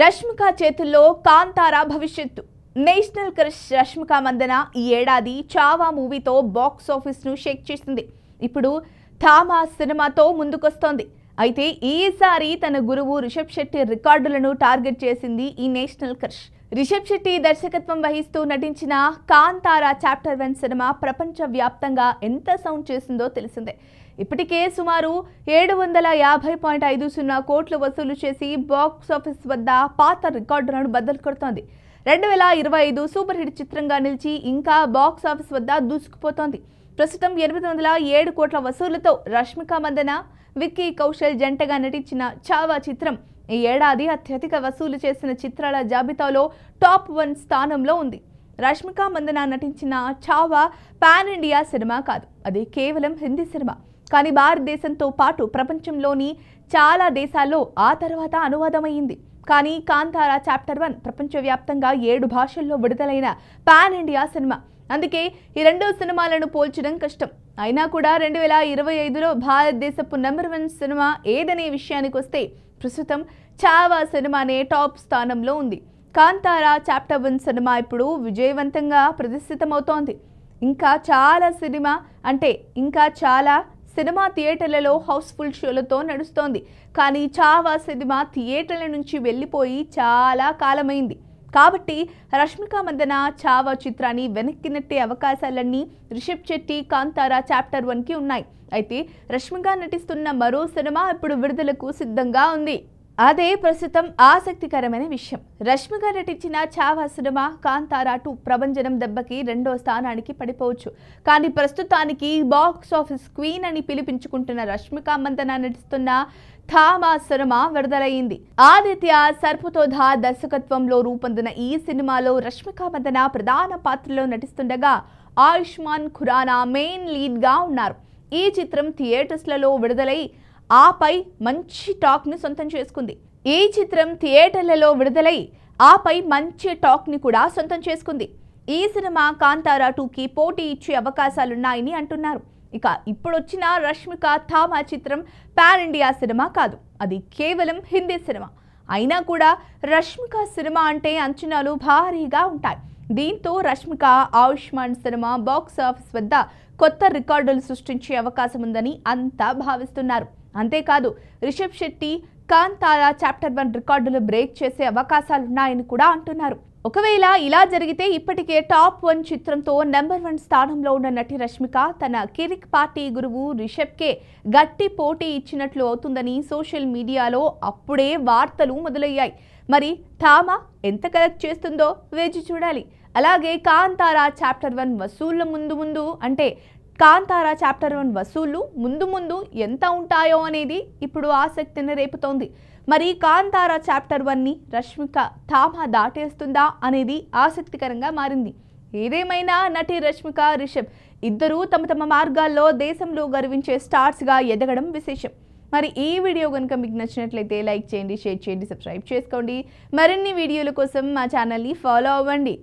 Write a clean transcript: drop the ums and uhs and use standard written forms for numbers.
రష్మిక చేతుల్లో కాంతారా భవిష్యత్తు. National crush Rashmika Mandanna ఈ ఏడాది చావా మూవీతో బాక్స్ ఆఫీస్ ను షేక్ చేసింది. ఇప్పుడు థామా సినిమాతో ముందుకొస్తోంది. అయితే ఈసారి తన గురువు రిషబ్ శెట్టి రికార్డులను టార్గెట్ చేసింది ఈ నేషనల్ క్రష్. రిషబ్ శెట్టి దర్శకత్వం వహిస్తూ నటించిన కాంతారా చాప్టర్ 1 సినిమా ప్రపంచ వ్యాప్తంగా ఎంత సౌండ్ చేసిందో తెలిసిందే. ఇప్పటికే సుమారు 750.50 కోట్లు వసూలు చేసి బాక్స్ ఆఫీస్ వద్ద పాత రికార్డులను బద్దలు కొడుతోంది. 2025 సూపర్ హిట్ చిత్రంగా నిలిచి ఇంకా బాక్స్ ఆఫీస్ వద్ద దూసుకుపోతోంది. ప్రస్తుతం 807 కోట్ల వసూలుతో రష్మిక మందన, విక్కీ కౌశల్ జంటగా నటించిన చావా చిత్రం ఈ ఏడాది అత్యధిక వసూలు చేసిన చిత్రాల జాబితాలో టాప్ 1 స్థానంలో ఉంది. రష్మిక మందన నటించిన చావా పాన్ ఇండియా సినిమా కాదు, అది కేవలం హిందీ సినిమా. కానీ భారతదేశంతో పాటు ప్రపంచంలోని చాలా దేశాల్లో ఆ తర్వాత అనువాదమైంది. కానీ కాంతారా చాప్టర్ 1 ప్రపంచవ్యాప్తంగా 7 భాషల్లో విడుదలైన పాన్ ఇండియా సినిమా. అందుకే ఈ రెండు సినిమాలను పోల్చడం కష్టం. అయినా కూడా 2025లో భారతదేశపు నెంబర్ 1 సినిమా ఏదనే విషయానికి వస్తే ప్రస్తుతం చావా సినిమానే టాప్ స్థానంలో ఉంది. కాంతారా చాప్టర్ 1 సినిమా ఇప్పుడు విజయవంతంగా ప్రదర్శితమవుతోంది. ఇంకా చాలా సినిమా థియేటర్లలో హౌస్ఫుల్ షోలతో నడుస్తోంది. కానీ చావా సినిమా థియేటర్ల నుంచి వెళ్ళిపోయి చాలా కాలమైంది. కాబట్టి రష్మిక మందన చావా చిత్రాన్ని వెనక్కి నెట్టే అవకాశాలన్నీ రిషబ్ శెట్టి కాంతారా చాప్టర్ 1కి ఉన్నాయి. అయితే రష్మిక నటిస్తున్న మరో సినిమా ఇప్పుడు విడుదలకు సిద్ధంగా ఉంది. అదే ప్రస్తుతం ఆసక్తికరమైన విషయం. రష్మిక నటించిన చావా సినిమా కాంతారా 2 ప్రభంజనం దెబ్బకి 2వ స్థానానికి పడిపోవచ్చు. కానీ ప్రస్తుతానికి బాక్స్ ఆఫీస్ క్వీన్ అని పిలిపించుకుంటున్న రష్మిక మందన నటిస్తున్న థామా సినిమా విడుదలైంది. ఆదిత్య సర్పుతోధా దర్శకత్వంలో రూపొందిన ఈ సినిమాలో రష్మిక మందన ప్రధాన పాత్రలో నటిస్తుండగా ఆయుష్మాన్ ఖురానా మెయిన్ లీడ్ గా ఉన్నారు. ఈ చిత్రం థియేటర్స్లలో విడుదలై ఆపై మంచి టాక్ ని సొంతం చేసుకుంది. ఈ సినిమా కాంతారా 2కి పోటీ ఇచ్చే అవకాశాలున్నాయని అంటున్నారు. ఇక ఇప్పుడొచ్చిన రష్మిక థామా చిత్రం పాన్ ఇండియా సినిమా కాదు, అది కేవలం హిందీ సినిమా. అయినా కూడా రష్మిక సినిమా అంటే అంచనాలు భారీగా ఉంటాయి. దీంతో Rashmika Ayushman cinema box office వద్ద కొత్త రికార్డులు సృష్టించే అవకాశం ఉందని అంతా భావిస్తున్నారు. అంతేకాదు రిషబ్ శెట్టి కాంతారా చాప్టర్ 1 రికార్డులు బ్రేక్ చేసే అవకాశాలున్నాయని కూడా అంటున్నారు. ఒకవేళ ఇలా జరిగితే ఇప్పటికే టాప్ 1 చిత్రంతో నెంబర్ 1 స్థానంలో ఉన్న నటి రష్మిక తన కిరిక్ పార్టీ గురువు రిషబ్కే గట్టి పోటీ ఇచ్చినట్లు అవుతుందని సోషల్ మీడియాలో అప్పుడే వార్తలు మొదలయ్యాయి. మరి థామా ఎంత కలెక్ట్ చేస్తుందో వేచి చూడాలి. అలాగే కాంతారా చాప్టర్ 1 వసూళ్ల ముందు ఎంత ఉంటాయో అనేది ఇప్పుడు ఆసక్తిని రేపుతోంది. మరి కాంతారా చాప్టర్ 1ని రష్మిక థామా దాటేస్తుందా అనేది ఆసక్తికరంగా మారింది. ఏదేమైనా నటి రష్మిక, రిషబ్ ఇద్దరూ తమ మార్గాల్లో దేశంలో గర్వించే స్టార్స్గా ఎదగడం విశేషం. మరి ఈ వీడియో కనుక మీకు నచ్చినట్లయితే లైక్ చేయండి, షేర్ చేయండి, సబ్స్క్రైబ్ చేసుకోండి. మరిన్ని వీడియోల కోసం మా ఛానల్ని ఫాలో అవ్వండి.